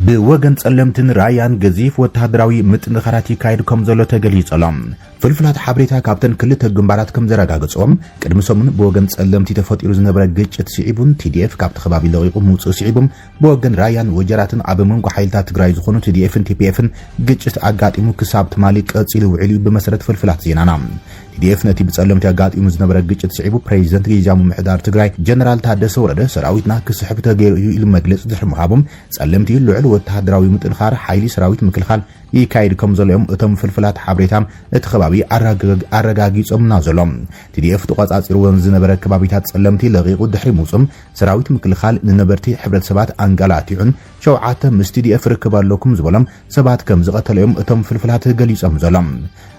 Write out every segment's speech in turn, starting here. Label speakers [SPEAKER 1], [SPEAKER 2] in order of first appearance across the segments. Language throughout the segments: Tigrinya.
[SPEAKER 1] بوغن ጸለምትን ራያን ገዚፍ ወታደራዊ ምጥንኻራት ይካይድኩም ዘሎ ተገሊጸሎም ፍልፍላት ሓበሬታ ካብተን ክልተ ግንባራት ከም ዘረጋግጾም ቅድሚ ሰሙን በወገን ጸለምቲ ተፈጢሩ ዝነበረ ግጭት ሲዒቡን TDF ካብቲ ከባቢ ለቂቁ ምውጽእ ሲዒቡም በወገን ራያን ወጀራትን ኣብ መንጎ ሓይልታት ትግራይ ዝኾኑ TDFን TPFን ግጭት አጋጢሙ ክሳብ ትማሊ ቀጺሉ ውዕሉ በመሰረት ፍልፍላት ዜናና TDF ነቲ ብጸለምቲ አጋጢሙ ዝነበረ ግጭት ሲዒቡ ፕሬዝዳንት ጊዜያዊ ምምሕዳር ትግራይ ጀነራል ታደሰ ወረደ ሰራዊትና ክስሕብ ተገይሩ ኢሉ መግለጽ ዝሕምሃቦም ጸለምቲ ልዑል ወታደራዊ ምጥንኻር ሓይሊ ሰራዊት ምክልኻል ይካይድኩም ዘሎም እቶም ፍልፍላት ሓበሬታም እቲ ከባቢ አረጋጊጾምና ዘሎም TDF ተቋጻጺሩ ወን ዝነበረ ከባቢታት ጸለምቲ ለቂቁ ድሕሪ ሙጽም ሰራዊት ምክልኻል ንነበርቲ ሕብረተሰባት አንጋላቲዑን ሸውዓተ ምስ TDF ርክባለኩም ዝበሎም ሰባት ከም ዝቀተለዮም እቶም ፍልፍላት ገሊጾም ዘሎም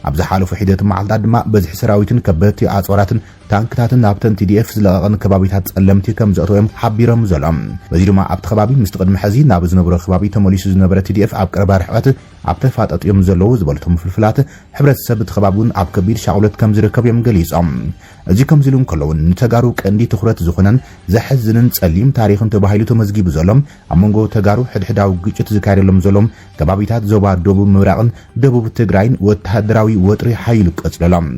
[SPEAKER 1] ኣብዛ ሓለፉ ሒደት መዓልታት ድማ በዝሒ ሰራዊትን ከበድቲ ኣጽዋራትን ታንክታትን ናብተን TDF ዝለቀቐን ከባቢታት ጸለምቲ ከም ዘእተዮም ሓቢሮም ዘሎም በዚ ድማ ኣብቲ ከባቢ ምስ ቅድሚ ሕዚ ናብ ዝነበረ ከባቢ ተመሊሱ ዝነበረ TDF ኣብ ቀረባ ርሕቀት ኣብ ተፋጠጥዮም ዘለዉ ዝበልቶም ፍልፍላት ሕብረተሰብ ተኸባቡን ኣብ ከቢድ ሻቅሎት ከም ዝርከብዮም ገሊጾም እዚ ከም ዝሉም ከለውን ንተጋሩ ቀንዲ ትኹረት ዝኾነን ዘሕዝንን ጸሊም ታሪኽን ተባሂሉ ተመዝጊቡ ዘሎም ኣብ መንጎ ተጋሩ ሕድሕዳዊ ግጭት ዝካየደሎም ዘሎም ከባቢታት ዞባ ደቡብ ምብራቕን ደቡብ ትግራይን ወታደራዊ ወጥሪ ሓይሉ ቀጽለሎም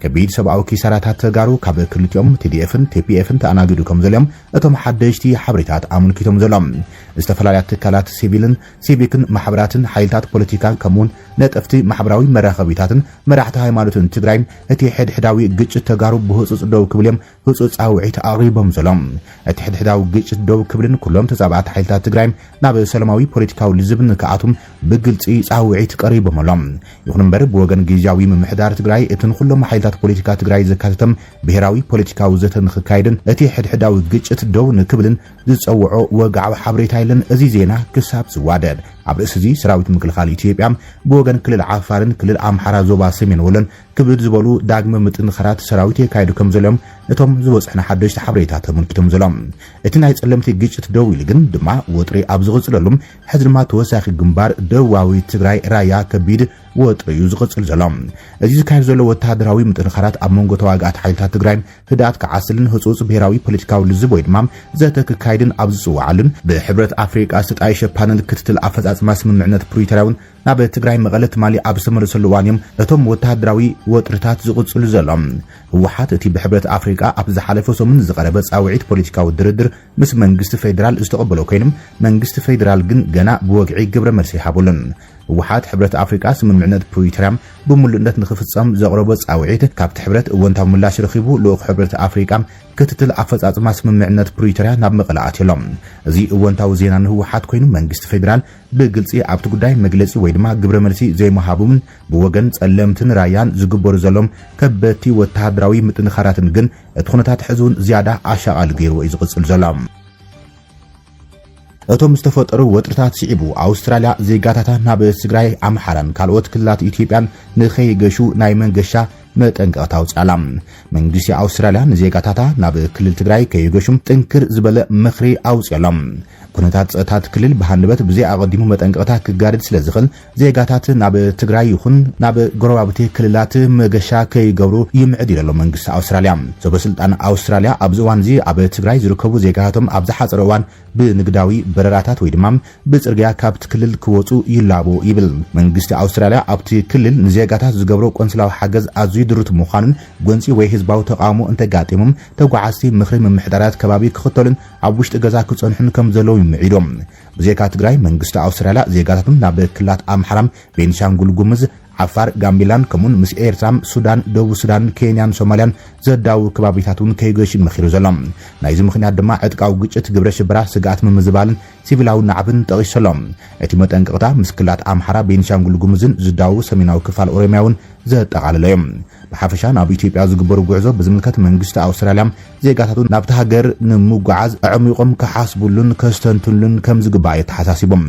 [SPEAKER 1] ከቢድ ሰብኣዊ ኪሳራታት ተጋሩ ካብ ክልቲኦም TDFን TPFን ተኣናግዱ ከም ዘሎም እቶም ሓደሽቲ ሓበሬታት ኣመልኪቶም ዘሎም ዝተፈላለዩ ትካላት ሲቪልን ሲቪክን ማሕበራትን ሓይልታት ፖለቲካን ከምውን ነጠፍቲ ማሕበራዊ መራኸቢታትን መራሕቲ ሃይማኖትን ትግራይ እቲ ሕድሕዳዊ ግጭት ተጋሩ ብህጹጽ ደው ክብሎም ህጹጽ ጻውዒት ኣቕሪቦም ዘሎም እቲ ሕድሕዳዊ ግጭት ደው ክብልን ኩሎም ተጻባዕቲ ሓይልታት ትግራይ ናብ ሰላማዊ ፖለቲካዊ ልዝብን ከኣቱም ብግልጺ ጻውዒት ቀሪቦም ኣሎም ይኹን እምበር ብወገን ጊዜያዊ ምምሕዳር ትግራይ እትን ኩሎም ሓይልታት ፖለቲካ ትግራይ ዘካተተም ብሄራዊ ፖለቲካዊ ዘተን ክካይድን እቲ ሕድሕዳዊ ግጭት ደው ንክብልን ዝጸውዖ ወግዓዊ ሓበሬታ ኢለን እዚ ዜና ክሳብ ዝዋደድ ኣብ ርእሲ እዚ ሰራዊት ምክልኻል ኢትዮጵያ ብወገን ክልል ዓፋርን ክልል ኣምሓራ ዞባ ሰሜን ወሎን ክብድ ዝበሉ ዳግመ ምጥንኻራት ሰራዊት የካይዱ ከም ዘሎም እቶም ዝበጽሕና ሓደሽቲ ሓበሬታት ተመልኪቶም ዘሎም እቲ ናይ ጸለምቲ ግጭት ደው ኢሉ ግን ድማ ወጥሪ ኣብ ዝቕጽለሉም ሕዚ ድማ ተወሳኺ ግንባር ደቡባዊ ትግራይ ራያ ከቢድ ወጥሪ ዝቕጽል ዘሎም እዚ ዝካየድ ዘሎ ወታደራዊ ምጥንኻራት ኣብ መንጎ ተዋጋእቲ ሓይልታት ትግራይ ህድኣት ክዓስልን ህጹጽ ብሄራዊ ፖለቲካዊ ልዝብ ወይ ድማ ዘተክካይድን ኣብ ዝጽዋዓልን ብሕብረት ኣፍሪቃ ዝተጣየሸ ፓነል ክትትል ኣፈጻጽማ ስምምዕነት ፕሪቶሪያውን ናብ ትግራይ መቐለ ትማሊ ኣብ ዝተመለሰሉ እዋን እቶም ወታደራዊ ወጥርታት ዝቕጽሉ ዘሎም ህወሓት እቲ ብሕብረት ኣፍሪቃ ኣብ ዝሓለፈ ሰሙን ዝቐረበ ጻውዒት ፖለቲካዊ ድርድር ምስ መንግስቲ ፌደራል ዝተቐበሎ ኮይኖም መንግስቲ ፌደራል ግን ገና ብወግዒ ግብረ መልሲ ይሃቡልን ህወሓት ሕብረት ኣፍሪቃ ስምምዕነት ፕሪቶሪያ ብምሉእነት ንኽፍጸም ዘቕረበ ጻውዒት ካብቲ ሕብረት እወንታዊ ምላሽ ረኺቡ ልኡኽ ሕብረት ኣፍሪቃ ክትትል ኣፈጻጽማ ስምምዕነት ፕሪቶሪያ ናብ መቐለ ኣትየሎም እዚ እወንታዊ ዜና ንህወሓት ኮይኑ መንግስቲ ፌደራል ብግልጺ ኣብቲ ጉዳይ መግለጺ ወይ ድማ ግብረ መልሲ ዘይመሃቡን ብወገን ጸለምትን ራያን ዝግበሩ ዘሎም ከበድቲ ወታደራዊ ምጥንኻራትን ግን እቲ ኩነታት ሕዝውን ዝያዳ ኣሻቓሊ ገይሩ እዩ ዝቕጽል ዘሎም እቶም ዝተፈጠሩ ወጥርታት ሲዒቡ ኣውስትራልያ ዜጋታታ ናብ ትግራይ ኣምሓራን ካልኦት ክልላት ኢትዮጵያን ንኸይገሹ ናይ መንገሻ መጠንቀቕታ ኣውፅኣላ መንግስቲ ኣውስትራልያ ንዜጋታታ ናብ ክልል ትግራይ ከይገሹም ጥንክር ዝበለ ምኽሪ ኣውፅኣሎም ኩነታት ጸጥታት ክልል ብሃንበት ብዘይ ኣቐዲሙ መጠንቀቕታ ክጋድድ ስለ ዝኽእል ዜጋታት ናብ ትግራይ ይኹን ናብ ጎረባብቲ ክልላት መገሻ ከይገብሩ ይምዕድ ኢሉ መንግስቲ ኣውስትራልያ ሰበስልጣን ኣውስትራልያ ኣብ እዋን እዚ ኣብ ትግራይ ዝርከቡ ዜጋታቶም ኣብ ዝሓፀረ እዋን ብንግዳዊ በረራታት ወይ ድማ ብጽርግያ ካብቲ ክልል ክወጹ ይላቦ ይብል መንግስቲ ኣውስትራልያ ኣብቲ ክልል ንዜጋታት ዝገብሮ ቆንስላዊ ሓገዝ ኣዝዩ ድሩት ምዃኑን ጎንፂ ወይ ህዝባዊ ተቃውሞ እንተጋጢሞም ተጓዓዝቲ ምኽሪ ምምሕዳራት ከባቢ ክኽተሉን ኣብ ውሽጢ ገዛ ክጸንሑን ከም ዘለው ይምዒዶም ብዜጋ ትግራይ መንግስቲ ኣውስትራልያ ዜጋታቶም ናብ ክልላት ኣምሓራም ቤንሻንጉል ጉሙዝ ዓፋር ጋምቤላን ከምኡን ምስ ኤርትራም ሱዳን ደቡብ ሱዳን ኬንያን ሶማልያን ዘዳው ከባቢታቱን ከይገሽ መኺሩ ዘሎም ናይዚ ምኽንያት ድማ ዕጥቃዊ ግጭት ግብረ ሽበራ ስጋት ምምዝባልን ሲቪላዊ ናዕብን ጠቒሰሎም እቲ መጠንቀቕታ ምስ ክልላት ኣምሓራ ቤንሻንጉል ጉሙዝን ዝዳው ሰሜናዊ ክፋል ኦሮሚያውን ዘጠቓለለዮም ብሓፈሻ ናብ ኢትዮጵያ ዝግበሩ ጉዕዞ ብዝምልከት መንግስቲ ኣውስትራልያ ዜጋታቱን ናብቲ ሃገር ንምጓዓዝ ዕሚቆም ክሓስቡሉን ከስተንትሉን ከም ዝግባእ ተሓሳሲቦም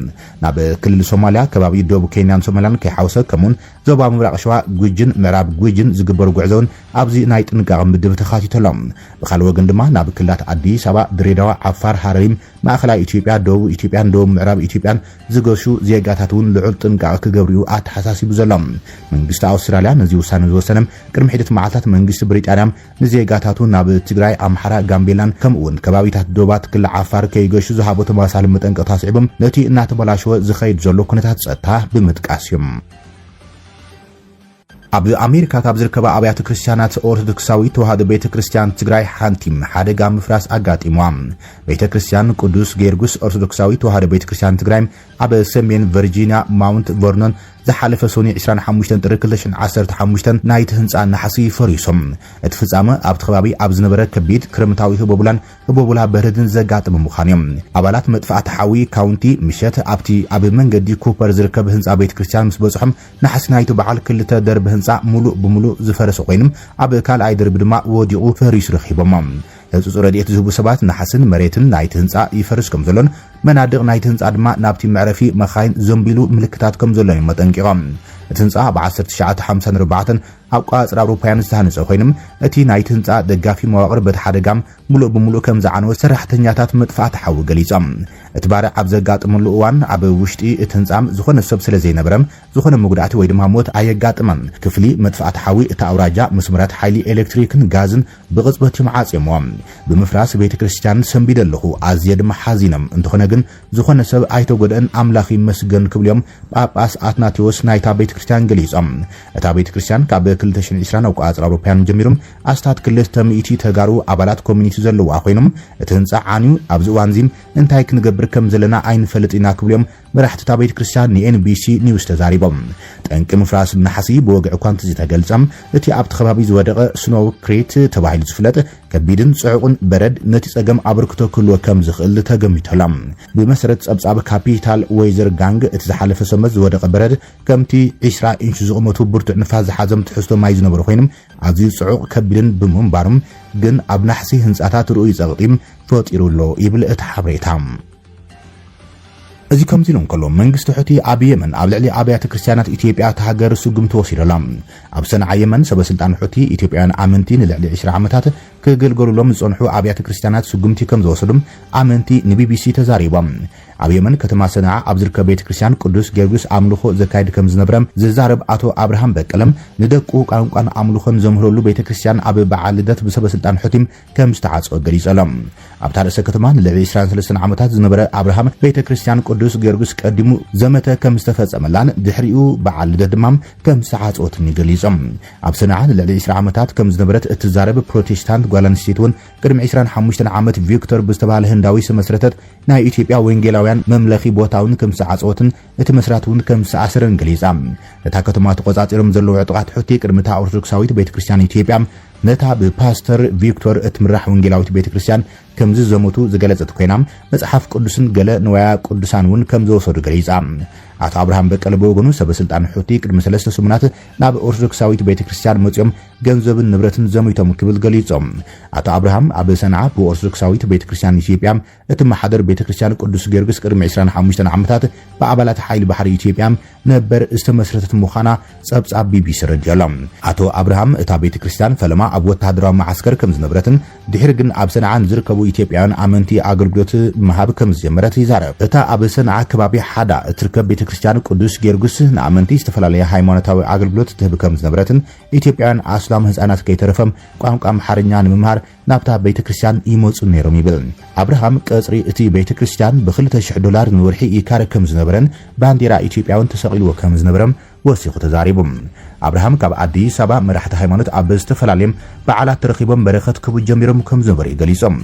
[SPEAKER 1] ናብ ክልል ሶማልያ ከባቢ ደቡብ ኬንያን ሶማልያን ከይሓወሰ ከምኡን ዞባ ምብራቕ ሸዋ ጉጅን ምዕራብ ጉጅን ዝግበሩ ጉዕዞን ኣብዚ ናይ ጥንቃቐ ምድብ ተኻቲተሎም ብኻልእ ወገን ድማ ናብ ክልላት ኣዲስ ኣበባ ድሬዳዋ ዓፋር ሃረሪም ማእኸላይ ኢትዮጵያ ደቡብ ኢትዮጵያን ደቡብ ምዕራብ ኢትዮጵያን ዝገሹ ዜጋታቱን ልዑል ጥንቃቐ ክገብሩ ኣተሓሳሲቡ ዘሎም መንግስቲ ኣውስትራልያ ነዚ ውሳነ ዝወሰነ ቅድሚ ሒደት መዓልታት መንግስቲ ብሪጣንያ ንዜጋታቱ ናብ ትግራይ ኣምሓራ ጋምቤላን ከምኡውን ከባቢታት ዶባት ክልል ዓፋር ከይገሹ ዝሃቦ ተመሳሳሊ መጠንቀቕታ ስዒቦም ነቲ እናተበላሸወ ዝኸይድ ዘሎ ኩነታት ጸጥታ ብምጥቃስ እዮም። ኣብ ኣሜሪካ ካብ ዝርከባ ኣብያተ ክርስቲያናት ኦርቶዶክሳዊ ተዋህዶ ቤተክርስቲያን ትግራይ ሓንቲም ሓደጋ ምፍራስ ኣጋጢሞዋ። ቤተክርስቲያን ቅዱስ ጌርጉስ ኦርቶዶክሳዊ ተዋህዶ ቤተክርስቲያን ትግራይ ኣብ ሰሜን ቨርጂኒያ ማውንት ቨርኖን ዝሓለፈ ሶኒ 25 ጥሪ 2015 ናይቲ ህንፃ ናሕሲ ፈሪሶም እቲ ፍጻመ ኣብቲ ከባቢ ኣብ ዝነበረ ከቢድ ክረምታዊ ህቦቡላ በረድን ዘጋጥም ምዃኖም ኣባላት መጥፋእቲ ሓዊ ካውንቲ ምሸት ኣብቲ ኣብ መንገዲ ኩፐር ዝርከብ ህንፃ ቤተክርስቲያን ምስ በጽሖም ናሕሲ ናይቲ በዓል ክልተ ደርቢ ህንፃ ሙሉእ ብሙሉእ ዝፈረሰ ኮይኑ ኣብ ካልኣይ ደርቢ ድማ ወዲቑ ፈሪሱ ረኺቦም ህጹጽ ረድኤት ዝህቡ ሰባት ናሕስን መሬትን ናይቲ ህንፃ ይፈርስ ከም ዘሎን መናድቕ ናይቲ ህንፃ ድማ ናብቲ መዕረፊ መኻይን ዘንቢሉ ምልክታት ከም ዘሎን መጠንቂቖም እቲ ህንፃ ብ1954 ኣብ ቋጽር ኣውሮፓውያን ዝተሃነጸ ኮይኖም እቲ ናይቲ ህንፃ ደጋፊ መዋቕር በቲ ሓደጋም ሙሉእ ብሙሉእ ከም ዝዓነወ ሰራሕተኛታት መጥፋእቲ ሓዊ ገሊጾም እቲ ባርዕ ኣብ ዘጋጥመሉ እዋን ኣብ ውሽጢ እቲ ህንፃ ዝኾነ ሰብ ስለ ዘይነበረም ዝኾነ መጉዳእቲ ወይ ድማ ሞት ኣየጋጥመን ክፍሊ መጥፋእቲ ሓዊ እቲ ኣውራጃ መስመራት ሓይሊ ኤሌክትሪክን ጋዝን ብቕጽበት ዓጺሞም ብምፍራስ ቤተክርስቲያን ሰንቢድ ኣለኹ ኣዝየ ድማ ሓዚኖም እንተኾነ ግን ዝኾነ ሰብ ኣይተጎድአን ኣምላኽ ይመስገን ክብልዮም ጳጳስ ኣትናቴዎስ ናይታ ቤተክርስቲያን ገሊጾም እታ ቤተክርስቲያን ካብ 2020 ኣብ ቋጽር ኣውሮፓውያን ጀሚሮም ኣስታት 200 ተጋሩ ኣባላት ኮሚኒቲ ዘለዋ ኮይኖም እቲ ህንፃ ዓንዩ ኣብዚ እዋን እዚ እንታይ ክንገብር ከም ዘለና ኣይንፈልጥና ክብልዮም መራሕቲ እታ ቤተክርስቲያን ንኤንቢሲ ኒውስ ተዛሪቦም ጠንቂ ምፍራስ ናሕሲ ብወግዕ እኳ እንተዝተገልጸም እቲ ኣብቲ ከባቢ ዝወደቐ ስኖው ክሬት ተባሂሉ ዝፍለጥ ከቢድን ጽዑቕን በረድ ነቲ ጸገም ኣበርክቶ ክህልዎ ከም ዝኽእል ተገሚቶሎም ብመሰረት ጸብጻብ ካፒታል ዌዘር ጋንግ እቲ ዝሓለፈ ሰመት ዝወደቐ በረድ ከምቲ 20 ኢንች ዝቕመቱ ብርቱዕ ንፋስ ዝሓዘም ትሕዝቶ ማይ ዝነበሩ ኮይኖም ኣዝዩ ጽዑቕ ከቢድን ብምንባሮም ግን ኣብ ናሕሲ ህንጻታት ርኡይ ጸቕጢም ፈጢሩሎ ይብል እቲ ሓበሬታ እዚ ከምዚ ኢሎም ከሎ መንግስቲ ሕቲ ኣብ የመን ኣብ ልዕሊ ኣብያተ ክርስቲያናት ኢትዮጵያ ተሃገር ስጉም ተወሲዶላ ኣብ ሰንዓ የመን ሰበስልጣን ሕቲ ኢትዮጵያውያን ኣመንቲ ንልዕሊ 20 ዓመታት ክገልገሉሎም ዝጸንሑ ኣብያተ ክርስቲያናት ስጉምቲ ከም ዝወሰዱም ኣመንቲ ንቢቢሲ ተዛሪቦም ኣብ የመን ከተማ ሰንዓ ኣብ ዝርከብ ቤተክርስቲያን ቅዱስ ጌርጉስ ኣምልኾ ዘካይድ ከም ዝነበረ ዝዛረብ ኣቶ አብርሃም በቀለም ንደቁ ቋንቋን ኣምልኾን ዘምህረሉ ቤተክርስቲያን ኣብ በዓል ልደት ብሰበስልጣን ሕቲም ከም ዝተዓጽወ ገሊጾሎም ኣብ ታርእሰ ከተማ ንልዕሊ 23 ዓመታት ዝነበረ አብርሃም ቤተክርስቲያን ቅዱስ ጌርጉስ ቀዲሙ ዘመተ ከም ዝተፈጸመላን ድሕሪኡ በዓል ልደት ድማ ከም ዝተዓጽወትን ገሊጾም ኣብ ሰንዓ ንልዕሊ 20 ዓመታት ከም ዝነበረት እትዛረብ ፕሮቴስታንት ጓላንስቲትን ቅድሚ 25 ዓመት ቪክቶር ብዝተባለ ህንዳዊ ስመስረተት ናይ ኢትዮጵያ ወንጌላውያን መምለኺ ቦታውን ከም ዝተዓጽወትን እቲ መስራቱን ከም ዝተኣሰረን ገሊጻ እታ ከተማ ተቆጻጺሮም ዘለዉ ዕጡቓት ሕቲ ቅድሚታ ኦርቶዶክሳዊት ቤተክርስቲያን ኢትዮጵያ ነታ ብፓስተር ቪክቶር እትምራሕ ወንጌላዊት ቤተክርስቲያን ከም ዝዘመቱ ዝገለጸት ኮይና መጽሓፍ ቅዱስን ገለ ንዋያ ቅዱሳን ውን ከም ዝወሰዱ ገሊጻ አቶ አብርሃም በቀለ በወገኑ ሰበስልጣን ሕቲ ቅድሚ 3 ሰሙናት ናብ ኦርቶዶክሳዊት ቤተክርስቲያን መጽኦም ገንዘብን ንብረትን ዘመይቶም ክብል ገሊጾም አቶ አብርሃም ኣብ ሰንዓ ብኦርቶዶክሳዊት ቤተክርስቲያን ኢትዮጵያ እቲ ማሕደር ቤተክርስቲያን ቅዱስ ጌርጉስ ቅድሚ 25 ዓመታት በአባላት ሓይሊ ባሕሪ ኢትዮጵያ ነበር ዝተመስረተት ምዃና ጸብጻብ ቢቢሲ ረድዮም አቶ አብርሃም እታ ቤተክርስቲያን ፈለማ ኣብ ወታደራዊ ማዓስከር ከም ዝነበረትን ድሕሪ ግን ኣብ ሰንዓን ዝርከቡ ኢትዮጵያውያን ኣመንቲ ኣገልግሎት መሃብ ከም ዝጀመረት ይዛረብ እታ ኣብ ሰንዓ ከባቢ ሓዳ እትርከብ ቤተክርስቲያን ቅዱስ ጌርጉስ ንኣመንቲ ዝተፈላለየ ሃይማኖታዊ ኣገልግሎት ትህብ ከም ዝነበረትን ኢትዮጵያውያን ኣስላም ህፃናት ከይተረፈም ቋንቋ ኣምሓርኛ ንምምሃር ናብታ ቤተክርስቲያን ይመጹ ነይሮም ይብል አብርሃም ቀጽሪ እቲ ቤተክርስቲያን ብ$2,000 ንወርሒ ይካረ ከም ዝነበረን ባንዴራ ኢትዮጵያውን ተሰቂልዎ ከም ዝነበረም ወሲኹ ተዛሪቦም አብርሃም ካብ አዲስ አበባ መራሕቲ ሃይማኖት ኣብ ዝተፈላለየም በዓላት ተረኺቦም በረኸት ክቡ ጀሚሮም ከም ዝነበሩ ገሊጾም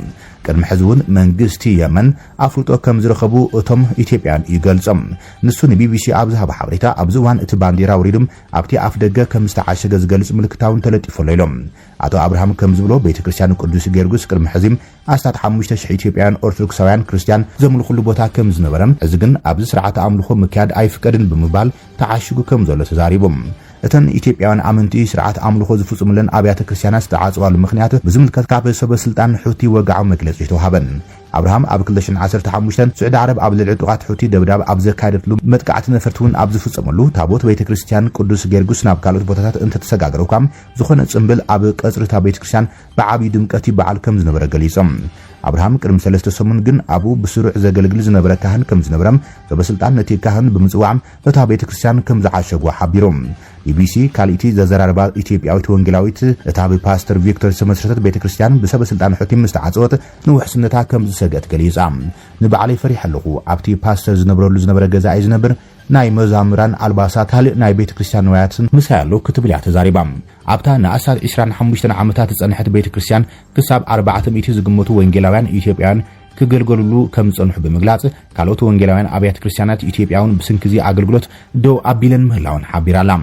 [SPEAKER 1] ቅድሚ ሕዝቡን መንግስቲ የመን ኣፍልጦ ከም ዝረኸቡ እቶም ኢትዮጵያን ይገልጾም ንሱ ንቢቢሲ ኣብ ዝሃበ ሓበሬታ ኣብ ዝዋን እቲ ባንዴራ ውሪድም ኣብቲ ኣፍ ደገ ከም ዝተዓሸገ ዝገልጽ ምልክታውን ተለጢፉሎ ኢሎም አቶ አብርሃም ከም ዝብሎ ቤተክርስቲያን ቅዱስ ጌርጉስ ቅድሚ ሕዚም ኣስታት 5,000 ኢትዮጵያውያን ኦርቶዶክሳውያን ክርስቲያን ዘምልኹሉ ቦታ ከም ዝነበረም እዚ ግን ኣብዚ ስርዓት ኣምልኾ ምክያድ ኣይፍቀድን ብምባል ተዓሽጉ ከም ዘሎ ተዛሪቦም እተን ኢትዮጵያውያን ኣመንቲ ስርዓት ኣምልኾ ዝፍጽሙለን ኣብያተ ክርስቲያናት ዝተዓጽዋሉ ምኽንያት ብዝምልከት ካብ ሰበስልጣን ሕቲ ወግዓዊ መግለጺ ተዋሃበን አብርሃም ኣብ 2015 ስዑድ ዓረብ ኣብ ልዕሊ ዕጡቓት ሕቲ ደብዳብ ኣብ ዘካየደትሉ መጥቃዕቲ ነፈርቲ እውን ኣብ ዝፍጸመሉ ታቦት ቤተክርስቲያን ቅዱስ ጌርጉስ ናብ ካልኦት ቦታታት እንተተሰጋገሩ ዝኾነ ጽምብል ኣብ ቀጽሪ እታ ቤተክርስቲያን ብዓብዪ ድምቀት ይበዓል ከም ዝነበረ ገሊጾም አብርሃም ቅድም 3 ሰሙን ግን አቡ ብስሩዕ ዘገልግል ዝነበረ ካህን ከም ዝነበረም በስልጣን ነቲ ካህን ብምጽዋዕ እታ ቤተክርስቲያን ከም ዝዓሸጉ ሓቢሮም ቢቢሲ ካልኢቲ ዘዘራረባ ኢትዮጵያዊት ወንጌላዊት እታ ፓስተር ቪክተር ዝተመስረተት ቤተክርስቲያን ብሰበስልጣን ሕቲ ምስተዓጽወት ንውሕስነታ ከም ዝሰገት ገሊጻ ንበዓለይ ፈሪሕ ኣለኹ ኣብቲ ፓስተር ዝነበረሉ ዝነበረ ገዛ ኣይ ዝነብር ናይ መዛምራን አልባሳት ካል ናይ ቤተክርስቲያን ንዋያትን ምሳያሉ ክትብል ያ ተዛሪባ ኣብታ ንኣሳት 25 ዓመታት ጸንሐት ቤተክርስቲያን ክሳብ 400 ዝግመቱ ወንጌላውያን ኢትዮጵያውያን ክገልገሉሉ ከም ጸንሑ ብምግላጽ ካልኦት ወንጌላውያን አብያተ ክርስቲያናት ኢትዮጵያውን ብስንክዚ አገልግሎት ደው አቢለን ምህላውን ሓቢራላ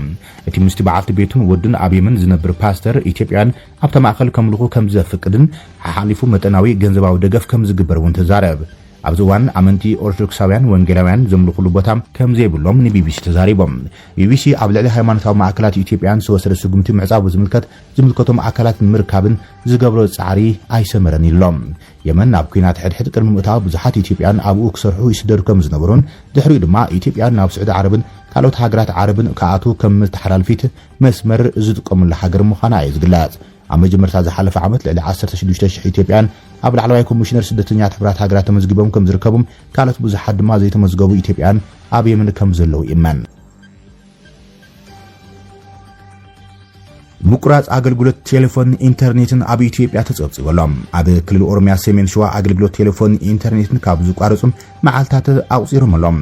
[SPEAKER 1] እቲ ምስቲ በዓልቲ ቤቱን ወድን አብየምን ዝነብር ፓስተር ኢትዮጵያውያን ኣብታ ማእከል ከምልኹ ከም ዘፍቅድን ሓሊፉ መጠናዊ ገንዘባዊ ደገፍ ከም ዝግበርውን ተዛረብ ኣብዝዋን ኣመንቲ ኦርቶዶክሳውያን ወንጌላውያን ዘምልኹሉ ቦታ ከም ዘይብሎም ንቢቢሲ ተዛሪቦም ቢቢሲ ኣብ ልዕሊ ሃይማኖታዊ ማዕከላት ኢትዮጵያን ዝወሰደ ስጉምቲ ምዕጻብ ዝምልከቶም ኣካላት ምርካብን ዝገብሮ ጻዕሪ ኣይሰመረን ኢሎም የመን ኣብ ኩናት ሕድሕድ ቅድሚ ምእታው ብዙሓት ኢትዮጵያን ኣብኡ ክሰርሑ ይስደዱ ከም ዝነበሩን ድሕሪኡ ድማ ኢትዮጵያን ናብ ስዑድ ዓረብን ካልኦት ሃገራት ዓረብን ከኣቱ ከም ተሓላልፊት መስመር ዝጥቀሙሉ ሃገር ምዃና እዩ ዝግለጽ ኣብ መጀመርታ ዝሓለፈ ዓመት ልዕሊ 16000 ኢትዮጵያን ኣብ ላዕለዋይ ኮሚሽነር ስደተኛታት ሕብራት ሃገራት ተመዝጊቦም ከም ዝርከቡም ካልኦት ብዙሓት ድማ ዘይተመዝገቡ ኢትዮጵያን ኣብ የመን ከም ዘለዉ ይመን ምቁራጽ አገልግሎት ቴሌፎን ኢንተርኔትን ኣብ ኢትዮጵያ ተጸብጽበሎም ኣብ ክልል ኦሮሚያ ሰሜን ሸዋ አገልግሎት ቴሌፎን ኢንተርኔትን ካብ ዝቋረጹም መዓልታት ኣቁጺሮምሎም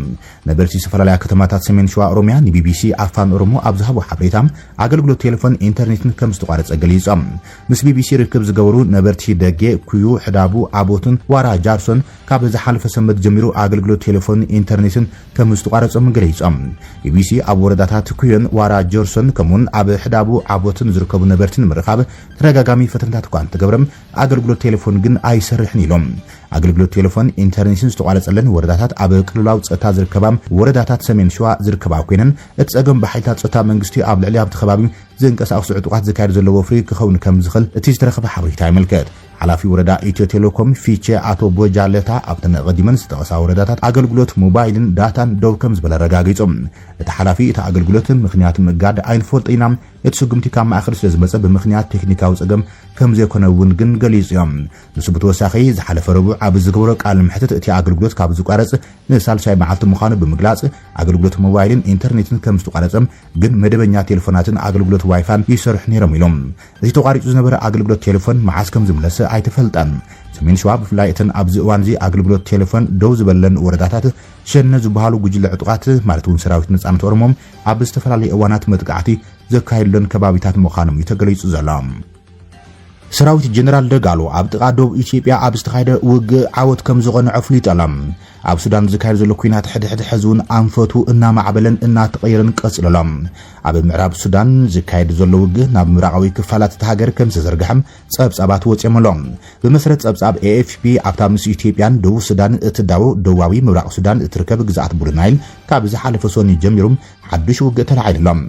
[SPEAKER 1] ነበርቲ ዝተፈላለዩ ከተማታት ሰሜን ሸዋ ኦሮሚያ ንቢቢሲ ኣፋን ኦሮሞ ኣብ ዝሃቡ ሓበሬታ አገልግሎት ቴሌፎን ኢንተርኔትን ከም ዝተቋረጸ ገሊጾም ምስ ቢቢሲ ርክብ ዝገበሩ ነበርቲ ደጌ ኩዩ ሕዳቡ ኣቦትን ዋራ ጃርሶን ካብ ዝሓለፈ ሰንበት ጀሚሩ አገልግሎት ቴሌፎን ኢንተርኔትን ከም ዝተቋረጸም ገሊጾም ቢቢሲ ኣብ ወረዳታት ኩዩን ዋራ ጃርሶን ከምውን ኣብ ሕዳቡ ኣቦትን ዝርከቡ ነበርትን ምርኻብ ተረጋጋሚ ፈተነታት ኳን ተገብረም አገልግሎት ቴሌፎን ግን ኣይሰርሕን ኢሎም አገልግሎት ቴሌፎን ኢንተርኔትን ዝተቋረጸለን ወረዳታት ኣብ ክልላዊ ጸጥታ ዝርከባም ወረዳታት ሰሜን ሸዋ ዝርከባ ኮይነን እትጸገም በሓይታት ጸጥታ መንግስቲ ኣብ ልዕሊ ኣብቲ ከባቢ ዝንቀሳቐሱ ዕጡቃት ዝካየድ ዘለዎ ፍሪ ክኸውን ከም ዝኽእል እቲ ዝተረኸበ ሓበሬታ ይምልከት ሓላፊ ወረዳ ኢትዮ ቴሌኮም ፊቼ አቶ ቦጃለታ ኣብተን ቀዲመን ዝተቐሳ ወረዳታት አገልግሎት ሞባይልን ዳታን ደው ከም ዝበለ ረጋጊጾም እቲ ሓላፊ እቲ አገልግሎትን ምኽንያት ምጋድ ኣይንፈልጥና እቲ ስጉምቲ ካብ ማእኸል ስለዝመጸ ብምኽንያት ቴክኒካዊ ጸገም ከም ዘይኮነውን ግን ገሊጾም ንሱ ብተወሳኺ ዝሓለፈ ረቡዕ ኣብ ዝገብሮ ቃል ምሕተት እቲ አገልግሎት ካብ ዝቋረጽ ንሳልሳይ መዓልቲ ምዃኑ ብምግላጽ አገልግሎት ሞባይልን ኢንተርኔትን ከም ዝተቋረጸም ግን መደበኛ ቴሌፎናትን አገልግሎት ዋይፋን ይሰርሑ ነይሮም ኢሎም እቲ ተቋሪጹ ዝነበረ አገልግሎት ቴሌፎን መዓስ ከም ዝምለሰ ኣይተፈልጠን ሰሜን ሸዋ ብፍላይ እተን ኣብዚ እዋን እዚ አገልግሎት ቴሌፎን ደው ዝበለን ወረዳታት ሸነ ዝበሃሉ ጉጅለ ዕጡቃት ማለት እውን ሰራዊት ነጻነት ኦሮሞም ኣብ ዝተፈላለዩ እዋናት መጥቃዕቲ ዘካይድለን ከባቢታት ምዃኖም ተገሊጹ ዘሎም ሰራዊት ጀነራል ደጋሎ ኣብ ጥቃ ደቡብ ኢትዮጵያ ኣብ ዝተኻየደ ውግእ ዓወት ከም ዝቐንዐ ፍሊጦሎም ኣብ ሱዳን ዝካየድ ዘሎ ኩናት ሕድሕድ ሕዝውን ኣንፈቱ እናማዕበለን እናተቐየረን ቀጽለሎም ኣብ ምዕራብ ሱዳን ዝካየድ ዘሎ ውግእ ናብ ምብራቃዊ ክፋላት ሃገር ከም ዝተዘርግሐም ጸብጻባት ወጽየመሎም ብመሰረት ጸብጻብ AFP ኣብታ ምስ ኢትዮጵያን ደቡብ ሱዳን እትዳው ደቡባዊ ምብራቅ ሱዳን እትርከብ ግዛት ቡርናይል ካብ ዝሓለፈ ሰኒ ጀሚሮም ሓድሽ ውግእ ተላዒሎም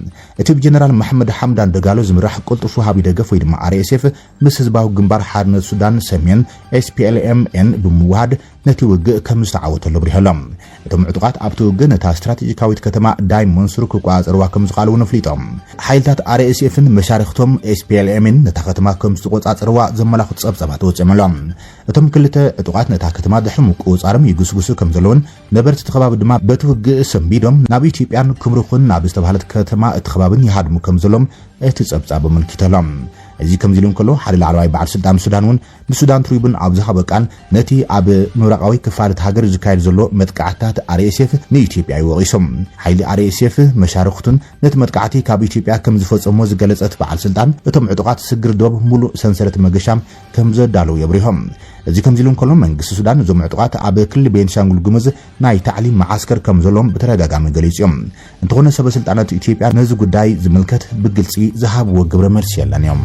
[SPEAKER 1] እቲ ጀነራል መሐመድ ሐምዳን ደጋሎ ዝምራሕ ቁልጡፍ ወሃቢ ደገፍ ወይ ድማ RSF ምስ ህዝባዊ ግንባር ሓርነት ሱዳን ሰሜን SPLMN ብምዋሃድ ነቲ ውግእ ከም ዝተዓወተሉ ብሪሃሎም እቶም ዕጡቃት ኣብቲ ውግእ ነታ ስትራቴጂካዊት ከተማ ዳይ መንሱር ክቋጸርዋ ከም ዝቃልው ነፍሊጦም ሓይልታት RSFን መሻርክቶም SPLMን ነታ ከተማ ከም ዝተቆጻጸርዋ ዘመላኽቱ ጸብጻባት ወጽየመሎም እቶም ክልተ ዕጡቃት ነታ ከተማ ድሕሪ ምቁጻርም ይግስግሱ ከም ዘለውን ነበርቲ ተኸባቢ ድማ በቲ ውግእ ሰንቢዶም ናብ ኢትዮጵያን ክምርኹን ናብ ዝተባሃለት ከተማ እትኸባብን ይሃድሙ ከም ዘሎም እቲ ጸብጻብ አመልኪቶሎም እዚ ከም ዝሉን ከሎ ሓደ ላዕለዋይ በዓል ስልጣን ሱዳን እውን ንሱዳን ትሪቡን ኣብ ዝሃበ ቃል ነቲ ኣብ ምብራቃዊ ክፋላት ሃገር ዝካየድ ዘሎ መጥቃዕታት RSF ንኢትዮጵያ ይወቂሶም ሓይሊ RSF መሻርክቱን ነቲ መጥቃዕቲ ካብ ኢትዮጵያ ከም ዝፈጸሞ ዝገለጸት በዓል ስልጣን እቶም ዕጡቃት ስግር ዶብ ሙሉእ ሰንሰለት መገሻም ከም ዘዳለው የብሪሆም እዚ ከም ዝሉን ከሎ መንግስቲ ሱዳን እዞም ዕጡቃት ኣብ ክልል ቤንሻንጉል ጉሙዝ ናይ ታዕሊም ማዓስከር ከም ዘሎም በተረጋጋሚ ገሊጾም እንተኾነ ሰበስልጣናት ኢትዮጵያ ነዚ ጉዳይ ዝምልከት ብግልጺ ዝሃብዎ ግብረ መልሲ የለን እዮም